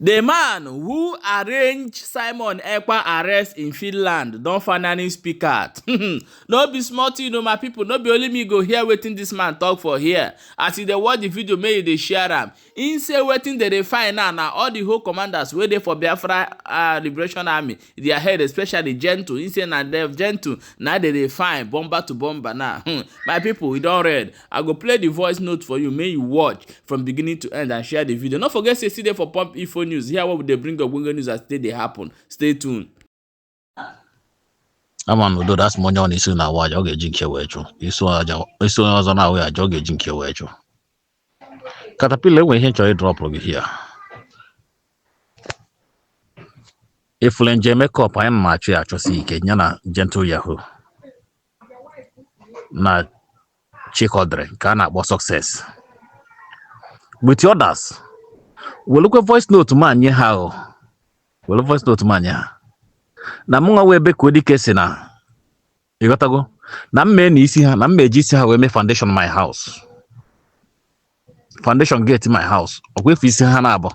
The man who arranged Simon Ekpa arrest in Finland don finally speak out. No be small thing, my people. No be only me go hear wetin this man talk for here. As you dey watch the video, make you dey share am. Him say wetin they find now all the whole commanders wey dey for Biafra Liberation Army, their head, especially Gentle. He say na dem Gentle na they find bomber to bomber now. My people, we don read. I go play the voice note for you. May you watch from beginning to end and share the video. No forget say still dey for Pump Info News. Here what they bring up when news as they happen. Stay tuned. Aman udo that's money on isi na waja oge jinke wecho. Iso ọzọ na we aja oge jinke wecho. Caterpillar enwe ihe nchọ drop log here. Iflen makeup anyị na-achọ ya achọsi ike nya na Gentle Yahoo. Na Chikodre ka a na-akpọ success. With the others, we look at voice note man nye ha. We look voice note man ya. Na munga we be kodi kesi na. You got to go. Na mme ni isi ha, na mme ji isi ha we me foundation my house. Foundation gate in my house. Okwe fi isi ha na abo.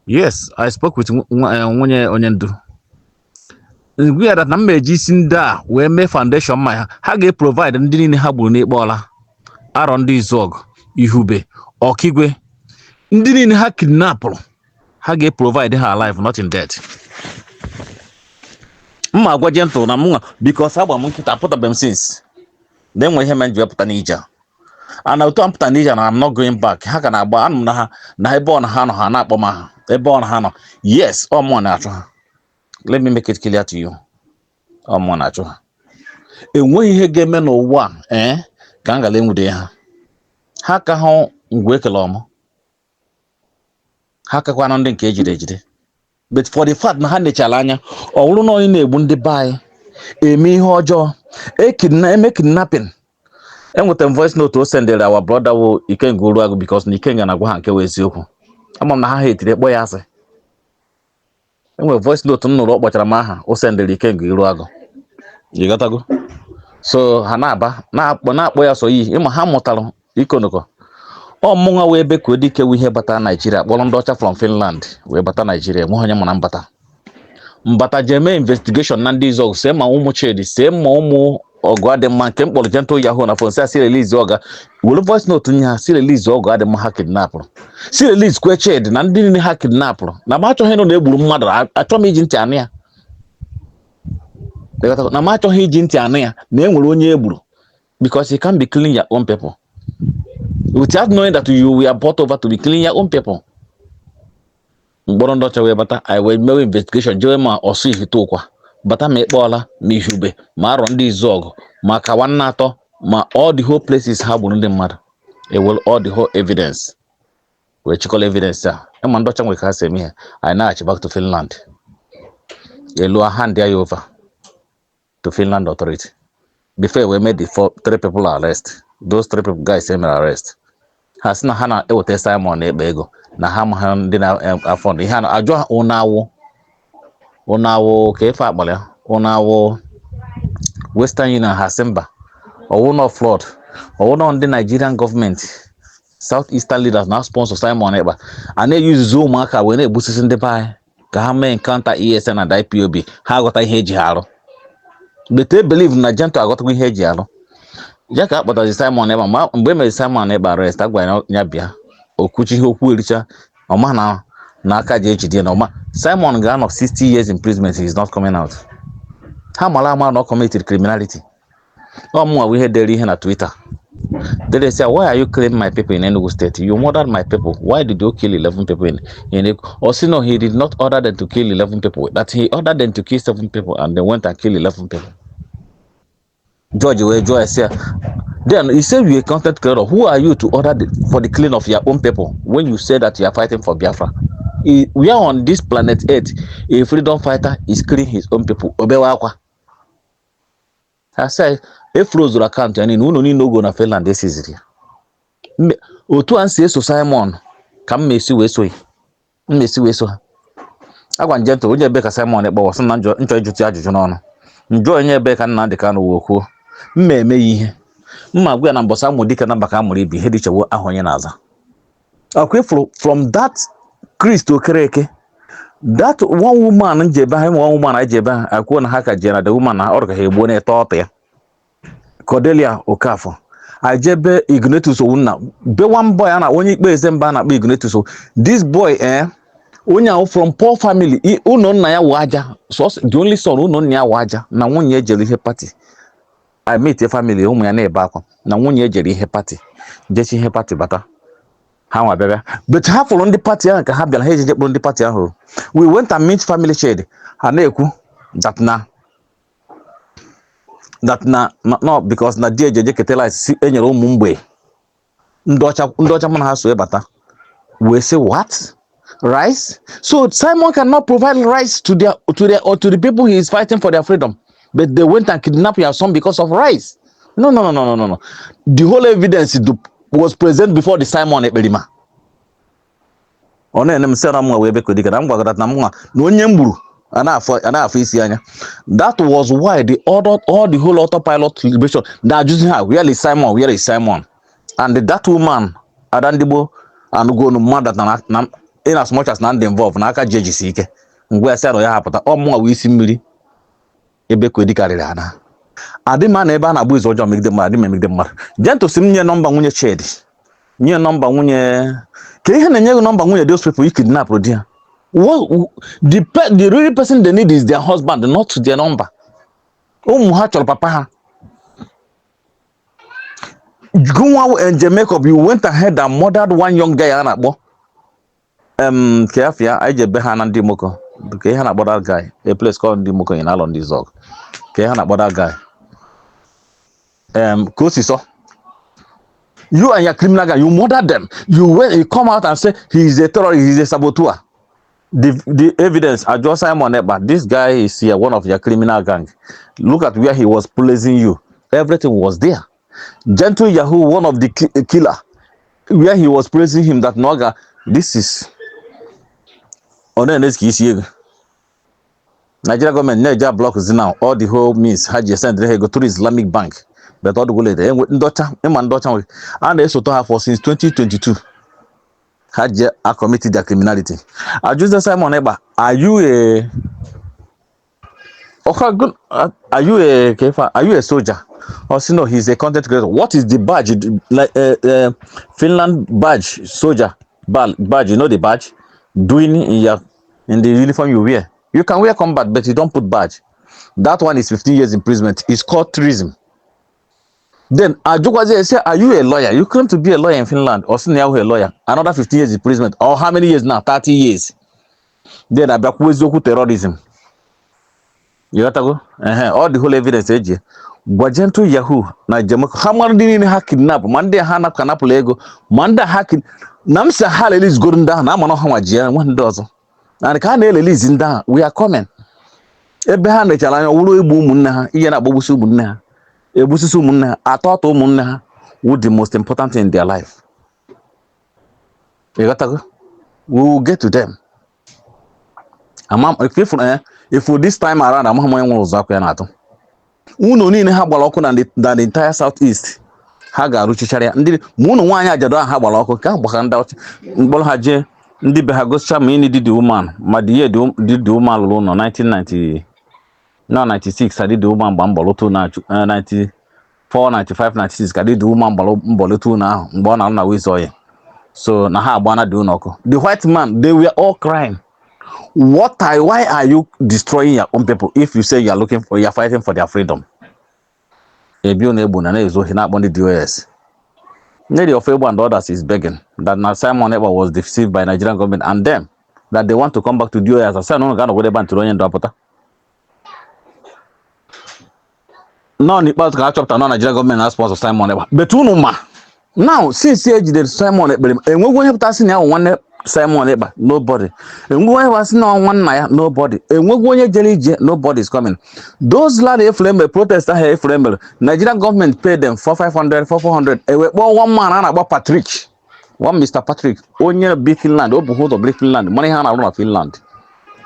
Yes, I spoke with onye onyendu. We are that na mme ji isi nda we me foundation my ha ga provide ndị ni ha gburu na ikpola. Aro ndị Izog, Ihube, Okigwe. Ndị niile ha kidnapụrụ ha ga-provide her alive not in death. Mma agwa Gentle na mụnwa because agba m nkịta apụtabe m since na enwe ihe menji wepụta n'ija ana otu ampụta n'ija na I'm not going back. Ha ka na-agba anụ m na ha na ebe ọ na ha nọ ha na-akpọ m aha ebe ọ na ha nọ. Yes, ọ mụọ na-achụ ha. Let me make it clear to you. Ọ mụọ na-achụ ha. Enweghị ihe ga-eme n'ụwa ka m gara enwude ha. Ha ka hụ ngwa ekele ọmụ. Ha kakwana ndị nke ejide ejide. But for the fact na ha nechala anya ọ bụrụ na onye na-egbu ndị baị eme ihe ọjọọ eme kidnapping. Enweta m voice note o sendere our brother wo Ikenga Oruagụ because na Ikenga na-agwa ha nke wee eziokwu. Ama m na ha hetiri kpọ ya asị. Enwe voice note m nụrụ ọ kpọchara m aha o sendere Ikenga Oruagụ. You got to go. So ha na-aba na-akpọ ya so iyi ịma ha mụtara ikonoko. Ọ mụnwa wee be kodi ke ihe bata Nigeria kpọrọ ndị ọcha from Finland wee bata Nigeria nwe onye mụ na mbata jeme investigation na ndị Izog se ma ụmụ Chedi se ma ụmụ ọgụ adị mma nke mkpọrọ Gentle Yahoo na phone si release ọga were voice note nye ha si release ọgụ adị mma ha kidnapụrụ si release kwe Chedi na ndị niile ha kidnapụrụ na ma achọghị nọ na-egburu mmadụ achọ m iji ntị anụ ya na ma achọghị iji ntị anụ ya na enwere onye egburu because you can be killing your own people without knowing that you were brought over to be killing your own people. Mgbọrọ ndị ọcha wee bata I will make investigation jewe ma ọsụ ihite ụkwa bata ma ikpọọla ma Ihube ma arọ ndị Izog ma kawa nna atọ ma all the whole places ha gburu ndị mmadụ will all the whole evidence wee chịkọla evidence a ịma ndị ọcha nwere ka ha si eme ihe anyị na-achị back to Finland elu hand ya over to Finland authority before we made the 3 people arrest. Those 3 people guys were arrested. Has na hana ewete Simon ekpe ego na ha ma ndị na afọ ihe na ajọ ụnawo ka ife akpalị ụnawo Western Union Hasimba owu no flood owu no ndị Nigerian government Southeastern leaders na sponsor Simon Ekpa a na-use ụmụaka wee na-egbusisi ndị be ka ha mee encounter ESN and IPOB ha aghọta ihe eji ha arụ but they believe na Gentle aghọtakwa ihe eji arụ. Ya ka akpọtazi Simon Ekpa mgbe e mere Simon Ekpa arrest agwara ya bịa okwuchi ihe okwu ericha ọma na aka ji ejide na ọma Simon ga-anọ 60 years imprisonment. He is not coming out. Ha mara ama na ọ committed criminality. Ọmụnwa ihe dere ihe na Twitter. They say, why are you killing my people in Enugu State? You murdered my people. Why did you kill 11 people in Enugu? Also, no, he did not order them to kill 11 people. That he ordered them to kill 7 people and they went and killed 11 people. George said, then he said you a content creator. Who are you to order for the killing of your own people when you say that you are fighting for Biafra? We are on this planet Earth. A freedom fighter is killing his own people. Obewakwa. I said, if froze your account and no go na Finland this is it. Otu an say so Simon come mesi we so. Agwa Gentle onye ebe ka Simon Ekpa wasị na nchọ ijuti ajụjụ n'ọnụ. Njọ onye ebe ka nna dị ka no wokuo. Mmeme ihe. Mma gwa na mbosa mu dike na baka amụrụ ibi ihe dị chewo ahụ onye na-aza. Okay, from that Christ Okereke. That one woman Jeba, one woman I Jeba, I couldn't hack a Jena, the woman I order he won a thought there. Cordelia Okafo. I jebe Ignatus Una. Be one boy and I only base them banner be Ignatus. This boy, Unya from poor family, uno naya waja. So the only son uno nya waja. Na 1 year jelly he party. I meet a family whom I never back. Na 1 year jelly he party. Jesse he party bata. How I baby. But half on the party and have the hedge on the party. We went and meet family shade. Haneku that no because na dear JJ Ketela is in your own Mumbai. Ndocha man has to bata. We say what? Rice? So Simon cannot provide rice to the people he is fighting for their freedom. But they went and kidnapped your son because of rice. No. The whole evidence was present before the Simon Ebelima. That was why they ordered all the whole autopilot liberation. They are using her. Where is Simon? Where is Simon? And that woman, Adandibo, and go no mother than in as much as not involved. Naka judge seeke. Ngwe said oya hapata. O mo we simiri. Ebe ko di karira na. Adi man ebe na bu izo make them mad. Make them mad. Gento sim nye number nwunye chedi. Nye number nwunye. Ke ihe na nye number nwunye those people you kidnap rodia. What the real person they need is their husband, not their number. Oh muhachol papa. Go out and Jamaica, you went ahead and murdered one young guy. Careful, I just behind Dimoko. Okay, about that guy. A place called Dimoko in Alon Dizog. Okay, about that guy. Kosiso. You and your criminal guy, you murdered them. You come out and say he is a terrorist, he is a saboteur. The evidence, I just Simon Ekpa, this guy is here, one of your criminal gang. Look at where he was placing you. Everything was there. Gentle Yahoo, one of the killer, where he was praising him that Noga, this is Nigeria government Nigeria blocks now. All the whole means had you sent go to the Islamic Bank. But all the go later. And they also have for since 2022. Had you committed their criminality. I just Simon Ekpa, are you a soldier? Or no, he's a content creator. What is the badge? Like Finland badge, soldier badge. You know the badge? Doing in the uniform you wear. You can wear combat, but you don't put badge. That one is 15 years imprisonment. It's called treason. Then Ajukwaze say, are you a lawyer? You claim to be a lawyer in Finland, or senior a lawyer. Another 15 years imprisonment. Or how many years now? 30 years. Then Abakuezoku terrorism. You got to go? All the whole evidence age. Gwajentu Yahoo na Jamaica. Hamardini ni kidnap. Mande hana kanapu lego. Manda hakin. Namsa hale is going down. Namano hamajia. One dozen. And can release in down. We are coming. Ebehan de chalanya. Ulu ebu munna. Iyana bobusu munna. Ebususu munna. Atoto munna. Would the most important thing in their life. You got to go? We will get to them. If for this time around, I'm going to go. Uno ni ha gbara ọkụ na the entire southeast ha ga-arụchichara ya ndị ụnụ nwaanyị ajadu ha gbara ọkụ ka gbaka ndị ọchị mkpọrọ ha jee ndị be ha gosicha ma ịnị the woman ma the year the woman lụrụ nọ 1996 ka the woman gba mbọlụtụ na 94 95 96 ka the woman gbara mbọlụtụ na ahụ mgbe ọ na-alụ na wizo ya so na ha agba na the ụnọ ọkụ the white man they were all crying. Why are you destroying your own people if you say you're fighting for their freedom? The DOS. Lady of Ekpa and others is begging that now Simon Ekpa was deceived by Nigerian government and them that they want to come back to DOS. I said no gonna go back to Royan Dapota. No Nepal can chop no Nigerian government as sponsor Simon Ekpa. But now since the Simon Ekpa and we going to have now one Simon Ekpa, nobody. And when was no one night, nobody. And when you jelly, nobody is coming. Those lad flame protesters here flame. Nigerian government paid them for 500, for 400. And one man about Patrick, one Mr. Patrick, only big Finland, open hold of big Finland, money hand around Finland.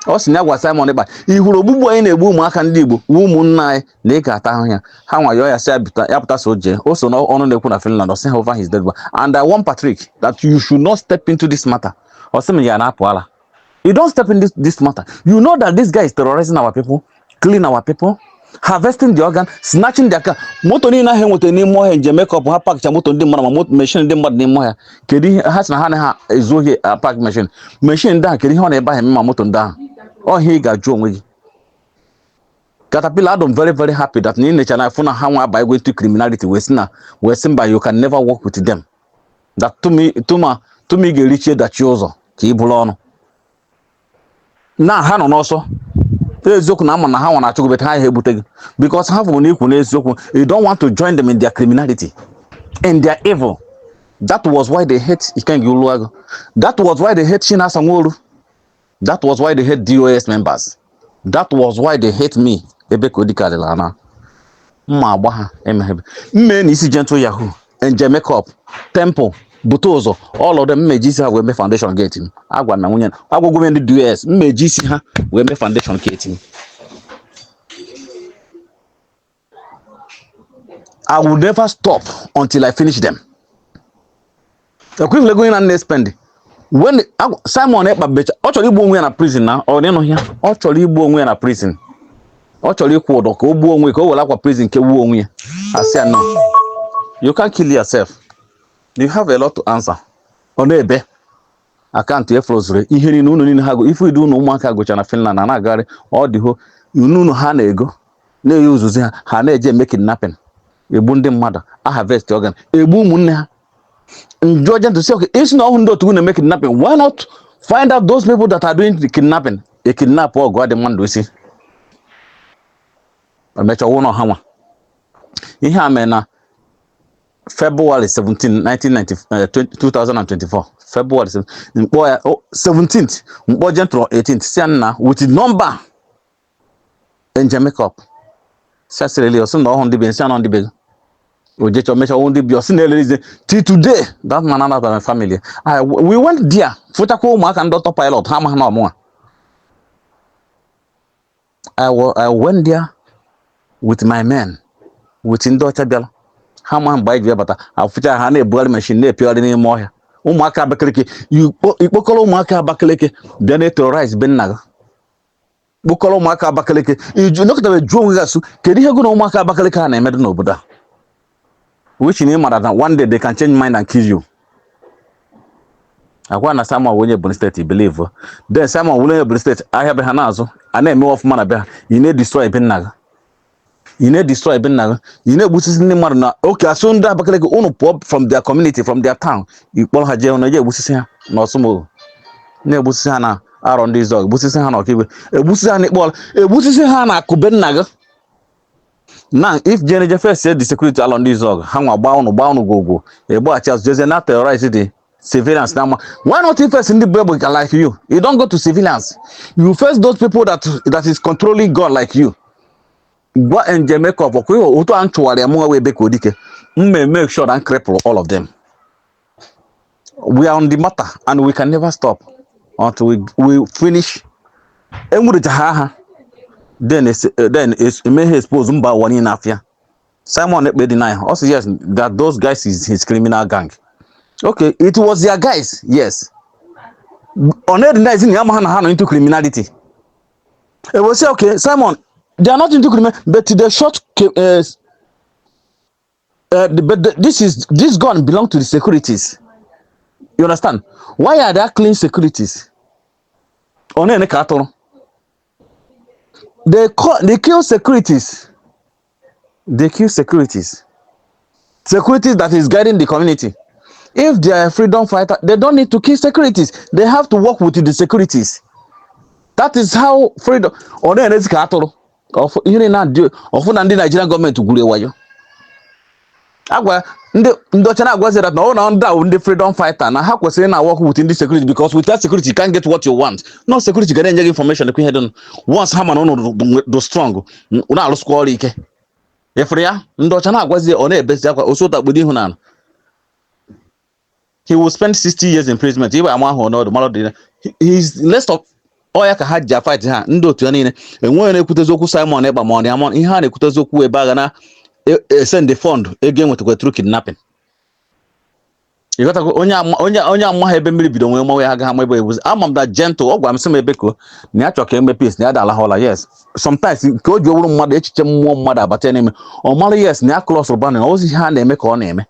Also, now was Simon Ekpa. He would be in a boom, I can do woman night, Lake Atahia. How are you said after soldier? Also, no honor the Kuna Finland or send over his dead one. And I want Patrick that you should not step into this matter. Or some yana poala. You don't step in this matter. You know that this guy is terrorizing our people, killing our people, harvesting the organ, snatching their car. Moto ni na he nwete ni mo he nje make up ha park cha moto ndi mmadụ ma machine ndi mmadụ ni mo ya. Kedu ha na ha ezo he park machine. Machine ndị a kedu ihe ọ na-ebe ha ma moto ndị ahụ. Ọ he ga-ajụ onwe gị. Caterpillar, I'm very, very happy that in nature I found how by going to criminality we simba you can never work with them. That to me get rich that chose Kibulon. Now Han also Zoku na how on to bet high because half of you don't want to join them in their criminality and their evil. That was why they hate Ikengi. That was why they hate Shina Samuru. That was why they hate DOS members. That was why they hate me. Ebe kodika de lana. Mma agba ha emehebe. Mme ni isi gentle yahoo. Nje makeup. Temple. Butozo. All of them mmejisi ha we me foundation gate him. Agwa na nwunye. Agwagwo me ndị DOS. Mmejisi ha we me foundation gate him. I will never stop until I finish them. The quickly going and spend. When Simon Ekpa becha, actually igbu onwe na prison na or no here. Actually igbu onwe na prison. Actually ikwu odo ka ogbu onwe ka o wela kwa prison ke wu onwe. I say no. You can't kill yourself. You have a lot to answer. Ono ebe. Account e frozure. Ihe ni unu ni ha go. If we do no ụmụaka go na Finland na agari all the whole unu ha na ego. Na use ha na eje make kidnapping. Egbu ndị mmadụ, a harvest organ. Egbu ụmụnne ha. Georgian to say, okay, it's not going to make kidnapping. Why not find out those people that are doing the kidnapping? A kidnap or God demand to see. I met your owner hammer. In Hamena, February 17, 2024. February 17th, 18th, Sienna with the number in Jamaica. Cecily or some on the bench on the bed. We just make our own debut. Till today, that man and my family. We went there. Futako Mark and Dr. Pilot. Hammer no more. I went there with my men, with Indota Bell. Hammer by Jabata. I put a honey boil machine there pure anymore. Umaka Bakaliki. You Bokolo Maka Bakaliki. Then it terrorize Benaga. Bokolo Maka Bakaliki. You look at the Jogasu. Can you go no Maka Bakalika and I made no Buddha? Which in matter that one day they can change mind and kill you. I want someone when you're state, believe. Then someone will be state. I have a hanazo, and then more of man. You need destroy Benaga. You need destroy Benaga. You need which is in the marna. Okay, as soon as I go pop from their community, from their town. You call her jail on a year, which is here. No sumo. Nebusana are on this dog. Busisana, okay. A Busana ball. A Busisana Kubenaga. Now, if Jenny Jeffers said the security along this dog, hang bound go. A boy just not terrorize the civilians now. Why not if first in the Bible like you? You don't go to civilians. You first those people that is controlling God like you. Go and Jamaica for Auto Antuary among way back Odike. May make sure and cripple all of them. We are on the matter and we can never stop until we finish. Then it may expose Mba one in Afia. Simon Ekpa deny. Also, yes, that those guys is his criminal gang. Okay, it was their guys, yes. On it is in Yamaha into criminality. It was say, okay, Simon, they are not into criminality, but the short this gun belongs to the securities. You understand? Why are there clean securities? On any cattle. They kill securities. They kill securities. Securities that is guiding the community. If they are a freedom fighter, they don't need to kill securities. They have to work with the securities. That is how freedom. Or then it's cattle. Of the Nigerian government to go Agwa Ndochana Agwa said that no on the freedom fighter. Now how was saying I work within the security because without security you can't get what you want. No security can get information the Queen once Haman on the strong. Una squall ike. Efria Ndochana Agwa say on a best also that within Hunan. He will spend 60 years in imprisonment. Even Amon or no the mother he's less of Oyaka had ja fight her Ndo to any and when they put Zoku Simon Ekpa money among in hand Kutozoku a bagana. Send the fund again with go through kidnapping. You got to go onye ama ebe mmiri bido nwe nwe ha ga ma ebe ebuzi. Amam that gentle ogwa mse ebe ko na ya chọka eme peace na ya dala hola yes. Sometimes ka o ji owuru mmadụ echiche mmụọ mmadụ abata n'ime. O mara yes na ya close rụba na ozi ha na-eme ka ọ na-eme.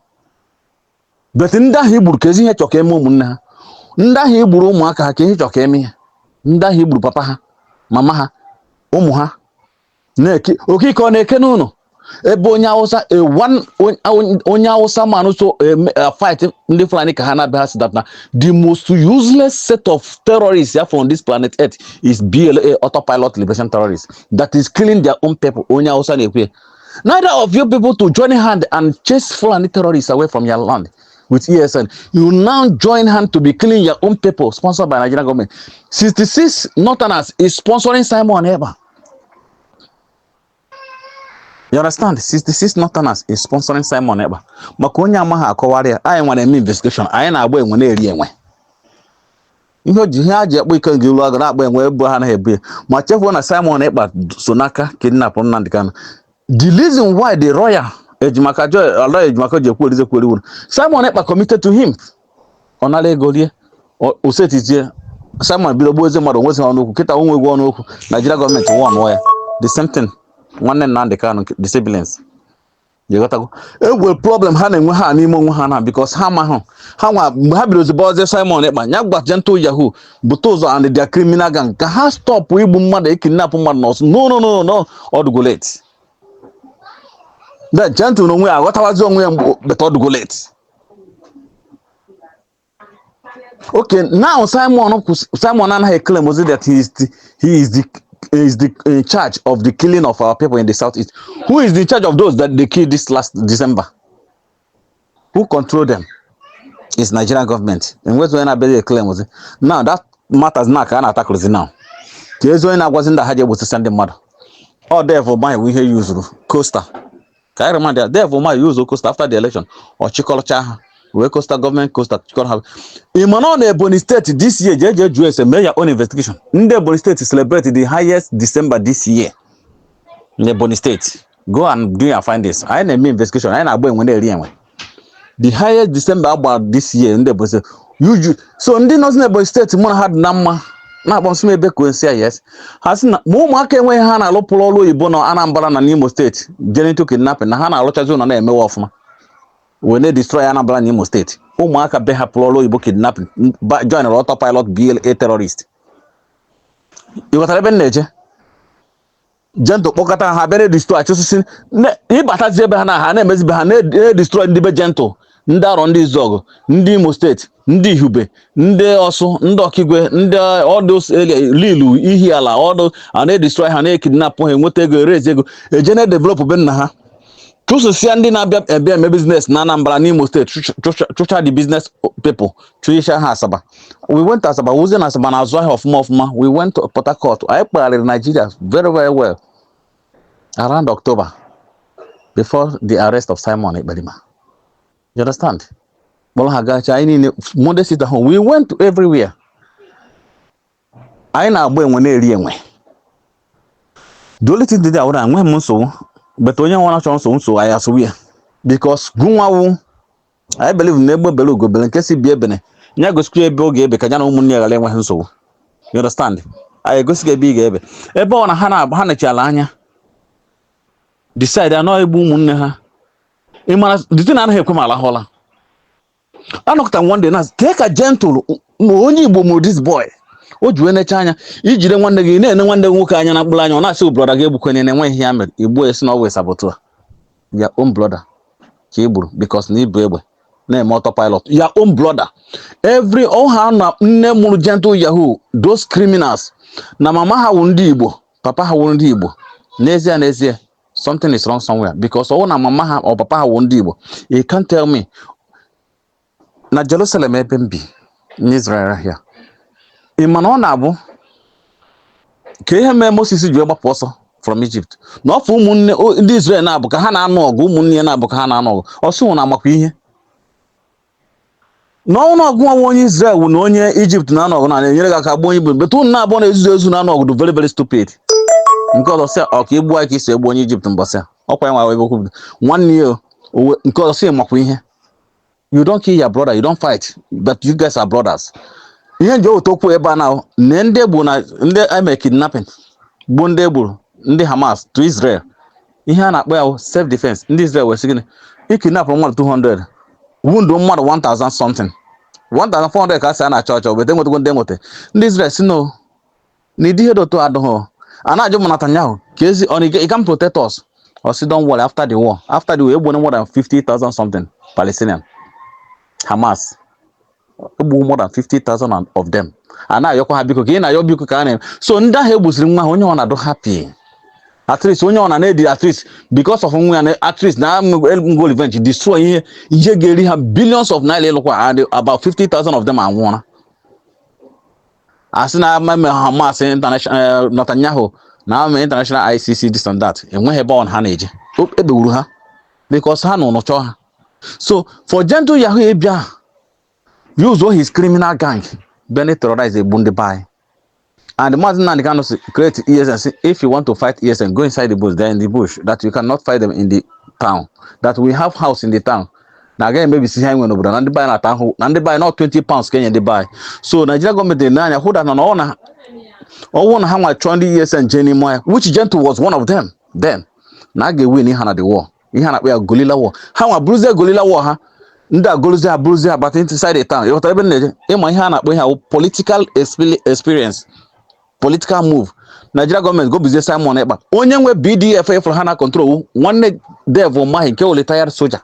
But ndị ahụ igburu ka ezi ihe chọka eme ụmụnne ha. Ndị ahụ igburu ụmụaka ha ka ihe chọka eme ya. Ndị ahụ igburu papa ha, mama ha, ụmụ ha. Na-eke okike ọ na-eke n'ụlọ. Ebe onye Hausa man so fight ndị Fulani ka ha na-abịa si that na the most useless set of terrorists here from this planet Earth is BLA autopilot liberation terrorists that is killing their own people. Onye Hausa na-ekwe. Neither of you people to join hand and chase Fulani terrorists away from your land with ESN. You now join hand to be killing your own people sponsored by Nigerian government. 66 Northerners is sponsoring Simon Ekpa. You understand? 66 Northerners is sponsoring Simon Ekpa. Maka onye ama ha akọwara ya, anyị nwere eme investigation, anyị na-agba enwe na-eri enwe. Ihe ha ji akpọ ike ngelu aga na-agba enwe ebe ha na-ebu ya. Ma chefuo na Simon Ekpa so n'aka kidnap Nnamdi Kanu. The reason why the royal Ejimaka ji ekwu orize kweri wuru. Simon Ekpa committed to him. Ọ nara ego rie. O setizie. Simon bido gbuo eze mmadụ nwezi ọnụ okwu. Kịta onwe egwu ọnụ okwu. Nigeria gọọmenti won ya. The same thing. Nwanne Nnamdi Kanu the siblings. You got to go. Will problem ha na-enwe ha n'ime onwe ha na because ha ma ha nwa mgbe ha bido ziboze Simon Ekpa nya gba gentle yahoo bute ụzọ and their criminal gang ka ha stop igbu mmadụ ekidnap mmadụ n'ọsụ no ọ dụgo late. That gentle n'onwe aghọtawazi onwe ya but ọ dụgo late. Okay, now Simon anaghị claim that he is the in charge of the killing of our people in the southeast. Who is in charge of those that they killed this last December? Who control them? It's Nigerian government. And where's when I better claim was it? Now that matters now can attack us now. There's when I wasn't the Haja was to send the mother. Oh, therefore my we hear use Costa. Can I remind that therefore my use Costa after the election or Chikolocha? Where Costa government Costa have in Ebony State this year, JJ made your own investigation. In Ebony State celebrated the highest December this year. In Ebony State, go and do your findings. I ain't me investigation. I ain't when they the highest December about this year in the Ebony State. So in the Ebony State, one had number. Not once maybe could say yes. Has not more market when Hana Lopolo Ibono Anambra and Nemo State. Jenny took kidnapping. Hana Lochazon and Eme Wolfman. When they destroy Anambra Nimo State, Umaka Beha Plolo Ibo kidnapping, but join a autopilot BLA terrorist. You got a nature. Gentle Pokata have very destroyed. Ibata Zebana, Hanem Behane destroyed the Gentle, Nda on this dog, Ndimo State, Ndi Hube, Nde also, Ndokigwe, Nda all those Lilu, Ihiala, all those, and they destroy Hane kidnap him, what they go raise, a general developer Benaha. To see and a business Nanambra Nimo State, Chucha the business people, Trisha Hasaba. We went as about Uzen as Banazwa of Mofma. We went to Port Harcourt. I played in Nigeria very, very well. Around October, before the arrest of Simon Ekpa. You understand? We went to everywhere. I know when they The only thing that I would have went so. But when you want to show so I ask we because Gunwawu, I believe neighbor below go Belankesi Biebene. Nyago square boge because I know money I so. You understand? I go see a big ebe. Ebo na Hana Chalanya. Decide I know a boom munha. The thing I have come ala hola. I knocked on one day now. Take a gentle only boom this boy. O juene chanya ijire nwanne gị na-ene nwanne nwoke anya na mkpụrụ anya ọ na-asị brother gị egbukwenye na enweghị ya mere igbu esi na always saboteur your own brother ka igburu because na ibu egbe na-eme autopilot your own brother every ọha na nne mụrụ gentle yahoo those criminals na mama ha wụ ndị Igbo papa ha wụ ndị Igbo n'ezie something is wrong somewhere because ọ na mama ha or papa ha wụ ndị Igbo you can't tell me na Jerusalem ebe mbi in Israel here. Imano na bụ ka ihe mee Moses ji gbapụ ọsọ from Egypt na ọfụ ụmụnne ndị Israel na-abụ ka ha na-anụ ọgụ ụmụnne ya na-abụ ka ha na-anụ ọgụ ọsụ na amakwa ihe n'ọnụ ọgụ onye Israel wụ na onye Egypt na-anụ ọgụ na-enyere gị aka gbuo onye Igbo betu na abụọ na-ezuzu ezu na-anụ ọgụ very very stupid nke ọzọ sị ọ ka igbu anyị ka isi egbu onye Egypt mbọsị ọkwa ya nwa ebe okwu nwanne ya nke ọzọ sị makwa ihe You don't kill your brother, you don't fight, but you guys are brothers. Ihe nje otokwu ebe now, ndị bụ na ndị eme kidnapping, bụ ndị bụ ndị Hamas to Israel. Ihe a na-akpọ ya self defense. Ndị Israel were saying, kidnap mmadụ 200, wound mmadụ 1000 something. 1400 ka a na-achọ ọchọ, but ndị nwete. Ndị Israel si no, n'idi ihe doto adịghị. A na-ajụ Netanyahu, ka ezi he can protect us. Or say don't worry, after the war, more than 50,000 something Palestinian. Hamas. More than 50,000 of them. And now you're happy because so nda he was only one do happy. At least only one at least because of at least now go event destroy here have billions of naira and about 50,000 of them are one. As now Hamas international Netanyahu now international ICC this and that and when he born hanage because no cho. So for gentle Yahweh use all his criminal gang, Bennett terrorize a bundy by. And the Martin and the kind of create ESN. If you want to fight ESN, go inside the bush. They're in the bush. That you cannot fight them in the town. That we have house in the town. Now again, maybe see him when over and they buy not town and they buy not 20 pounds Kenya they buy. So Nigeria government they nine who that on honor. Or one how much 20 ESN Jenny Moya, which gentle was one of them. Then now they win in the war. In Hana we are Gorilla war. How a bruiser Gorilla war, huh? Nda Goluzia but inside the town. You have political experience, political move. Nigeria government go busy Simon Ekpa. Only when BDF for Hana control, one devil mahi ke retired soldier.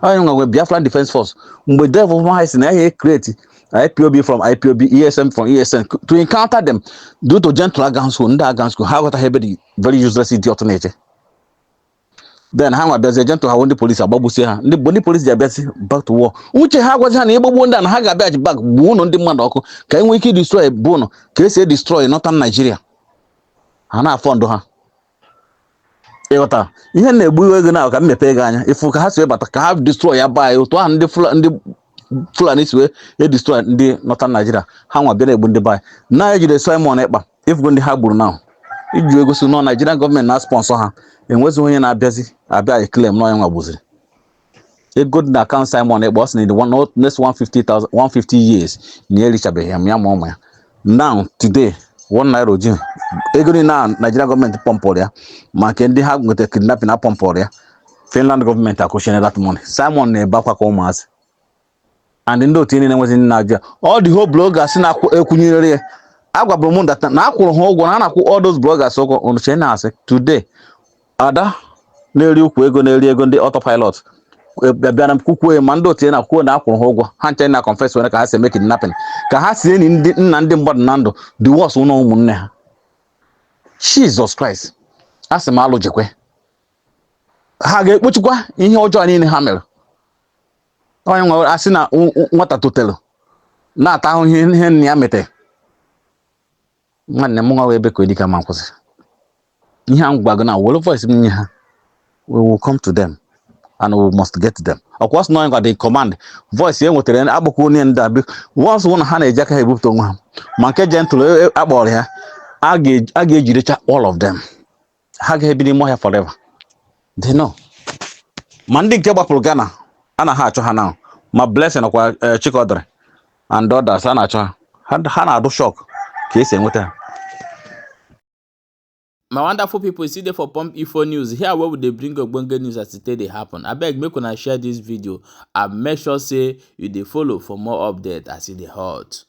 I know we Biafran Defense Force. We devil mahi is create IPOB from IPOB, ESM from ESN to encounter them due to gentle guns who nda guns who have a very useless idiot nature. Then how does a gentle how the police are babu say the body police they back to war. Uche ha was an able one and haga badge back bone on the mandoko. Can we destroy a bono? Can say destroy northern Nigeria? Hana found her. Eota, you never now can me peganya. If you have but have destroy a buy to and the Fulani way, they destroy the northern Nigeria. How I been able to buy. Now you the Simon Ekpa. If going to have now. If you go to know Nigerian government not sponsor her, and what's when you're busy, I buy a claim no young abuser. A good account Simon it was in the next 150 years nearly Chabaham Yamoma. Now today, 1 naira June. Egoni now Nigerian government Pomporia, Makendi have with a kidnapping up Pomporia, Finland government are questioning that money. Simon Bakwa Comas. And in the team was in Nigeria. All the whole bloggers in a Agwa Bromunda na akwụrụ ha ụgwọ na na-akwụ all those bloggers ụgwọ on Chenase today. Ada na-eri ukwu ego na-eri ego ndị autopilot. Bịa na kwukwe ma ndị otie na kwuo na akwụrụ ha ụgwọ. Ha nche na confess were ka ha si eme kidnapping. Ka ha si enyi ndị nna ndị mmadụ na ndụ the worst ụlọ ụmụnne ha. Jesus Christ. Asị m alụ jekwe. Ha ga-ekpochikwa ihe ọjọọ niile ha mere. Onye nwere asị na nwata totelu na-ata ahụ ihe nne ya metere. Man, among our baby could come out. Young Bagana, will voice me. We will come to them and we must get them. Of course, knowing what they command, voice here with the Abukuni and Dabi. Once one hand a jacket booked on one. Monkey gentle about here. I gauge you all of them. Hag have been more forever. They know. Mandi Keba Pulgana, Anna Hacho now. My blessing of Chikodre and daughters, Anna had Hannah do shock. Case and water. My wonderful people, see there for Pump Info News. Here where would they bring up Bonga news as today they happen. I beg make una share this video and make sure say you dey follow for more updates as it dey hot.